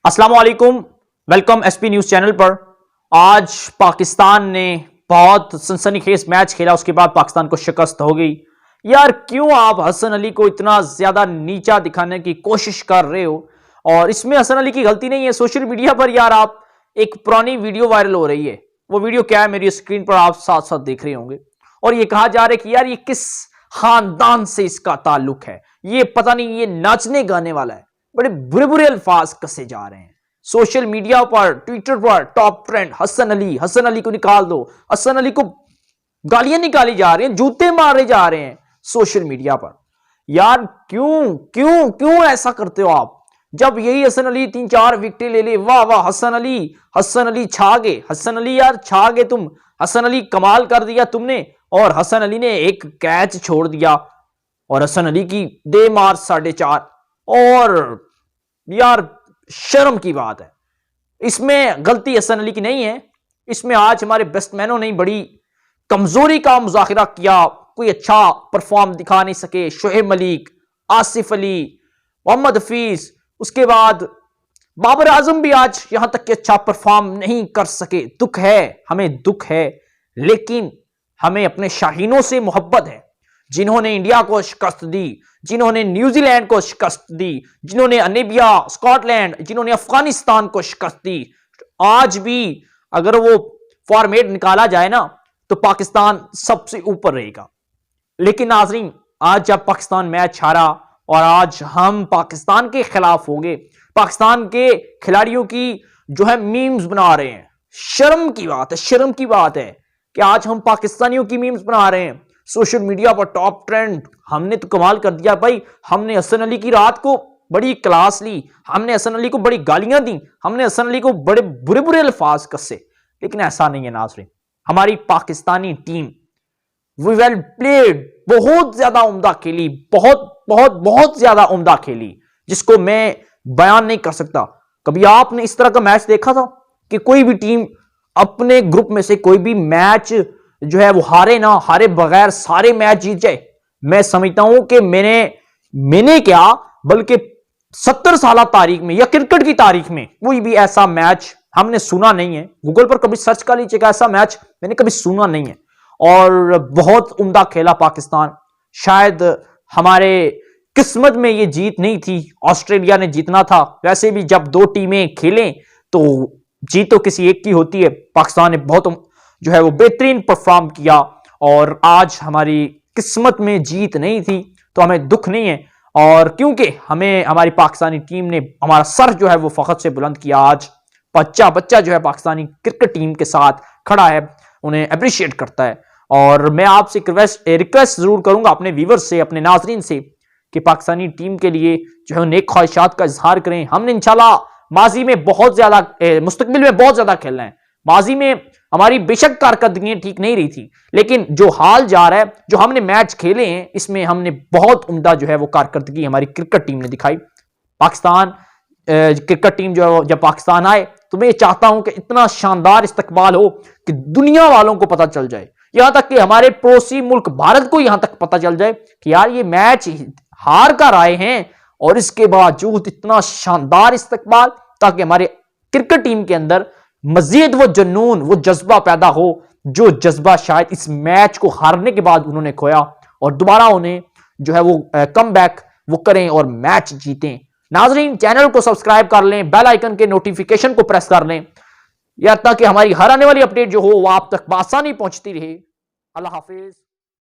अस्सलाम वालेकुम, welcome SP news channel पर। आज पाकिस्तान ने बहुत सनसनीखेज मैच खेला, उसके बाद पाकिस्तान को शिकस्त हो गई। यार क्यों आप हसन अली को इतना ज्यादा नीचा दिखाने की कोशिश कर रहे हो? और इसमें हसन अली की गलती नहीं है। सोशल मीडिया पर यार आप एक पुरानी वीडियो वायरल हो रही है, वो वीडियो क्या है मेरी स्क्रीन पर आप साथ साथ देख रहे होंगे। और ये कहा जा रहा है कि यार ये किस खानदान से इसका ताल्लुक है, ये पता नहीं, ये नाचने गाने वाला है। बड़े बुरे बुरे अल्फाज कसे जा रहे हैं सोशल मीडिया पर, ट्विटर पर। टॉप ट्रेंड हसन अली, हसन अली को निकाल दो, हसन अली को गालियां निकाली जा रही हैं, जूते मारे जा रहे हैं सोशल मीडिया पर। यार क्यों क्यों क्यों ऐसा करते हो आप? जब यही हसन अली 3-4 विकेट ले ले, वाह वाह हसन अली, हसन अली छा गए, हसन अली यार छा गए तुम, हसन अली कमाल कर दिया तुमने। और हसन अली ने एक कैच छोड़ दिया और हसन अली की दे मार 4.5। और यार शर्म की बात है, इसमें गलती हसन अली की नहीं है। इसमें आज हमारे बैट्समैनों ने बड़ी कमजोरी का मुजाहिरा किया, कोई अच्छा परफॉर्म दिखा नहीं सके। शोएब मलिक, आसिफ अली, मोहम्मद हफीज, उसके बाद बाबर आजम भी आज यहां तक कि अच्छा परफॉर्म नहीं कर सके। दुख है, हमें दुख है, लेकिन हमें अपने शाहीनों से मोहब्बत है, जिन्होंने इंडिया को शिकस्त दी, जिन्होंने न्यूजीलैंड को शिकस्त दी, जिन्होंने अनेबिया, स्कॉटलैंड, जिन्होंने अफगानिस्तान को शिकस्त दी। आज भी अगर वो फॉर्मेट निकाला जाए ना तो पाकिस्तान सबसे ऊपर रहेगा। लेकिन नाजरीन, आज जब पाकिस्तान मैच हारा और आज हम पाकिस्तान के खिलाफ हो गए, पाकिस्तान के खिलाड़ियों की जो है मीम्स बना रहे हैं। शर्म की बात है, शर्म की बात है कि आज हम पाकिस्तानियों की मीम्स बना रहे हैं सोशल मीडिया पर। टॉप ट्रेंड, हमने तो कमाल कर दिया भाई। हमने हसन अली की रात को बड़ी क्लास ली, हमने हसन अली को बड़ी गालियां दी, हमने हसन अली को बड़े बुरे बुरे अल्फाज कसे। लेकिन ऐसा नहीं है नाज़रीन, हमारी Pakistani team we well played, बहुत ज्यादा उम्दा खेली, बहुत बहुत बहुत ज्यादा उम्दा खेली, जिसको मैं बयान नहीं कर सकता। कभी आपने इस तरह का मैच देखा था कि कोई भी टीम अपने ग्रुप में से कोई भी मैच जो है वो हारे ना, हारे बगैर सारे मैच जीत जाए? मैं समझता हूं कि मैंने क्या बल्कि 70 साल तारीख में या क्रिकेट की तारीख में कोई भी ऐसा मैच हमने सुना नहीं है। गूगल पर कभी सर्च कर लीजिएगा, ऐसा मैच मैंने कभी सुना नहीं है। और बहुत उम्दा खेला पाकिस्तान। शायद हमारे किस्मत में ये जीत नहीं थी, ऑस्ट्रेलिया ने जीतना था। वैसे भी जब दो टीमें खेलें तो जीत तो किसी एक की होती है। पाकिस्तान ने बहुत जो है वो बेहतरीन परफॉर्म किया और आज हमारी किस्मत में जीत नहीं थी, तो हमें दुख नहीं है। और क्योंकि हमें हमारी पाकिस्तानी टीम ने हमारा सर जो है वो फख्र से बुलंद किया। आज बच्चा बच्चा जो है पाकिस्तानी क्रिकेट टीम के साथ खड़ा है, उन्हें अप्रिशिएट करता है। और मैं आपसे रिक्वेस्ट जरूर करूंगा अपने व्यूवर्स से, अपने नाजरीन से, कि पाकिस्तानी टीम के लिए जो है नेक ख्वाहिशात का इजहार करें। हमने इंशाल्लाह माजी में बहुत ज्यादा, मुस्तकबिल में बहुत ज्यादा खेलना है। माजी में हमारी बेशक कारकर्दगी ठीक नहीं रही थी, लेकिन जो हाल जा रहा है, जो हमने मैच खेले हैं, इसमें हमने बहुत उम्दा जो है वो कारकर्दगी हमारी क्रिकेट टीम ने दिखाई। पाकिस्तान क्रिकेट टीम जो है जब पाकिस्तान आए तो मैं चाहता हूं कि इतना शानदार इस्तकबाल हो कि दुनिया वालों को पता चल जाए, यहां तक कि हमारे पड़ोसी मुल्क भारत को यहां तक पता चल जाए कि यार ये मैच हार कर आए हैं और इसके बावजूद इतना शानदार इस्तकबाल, ताकि हमारे क्रिकेट टीम के अंदर मजीद वो जुनून, वो जज्बा पैदा हो, जो जज्बा शायद इस मैच को हारने के बाद उन्होंने खोया, और दोबारा उन्हें जो है वो कम बैक वो करें और मैच जीतें। नाजरीन, चैनल को सब्सक्राइब कर लें, बेल आइकन के नोटिफिकेशन को प्रेस कर लें, या ताकि हमारी हर आने वाली अपडेट जो हो वो आप तक आसानी पहुंचती रहे। अल्लाह हाफिज।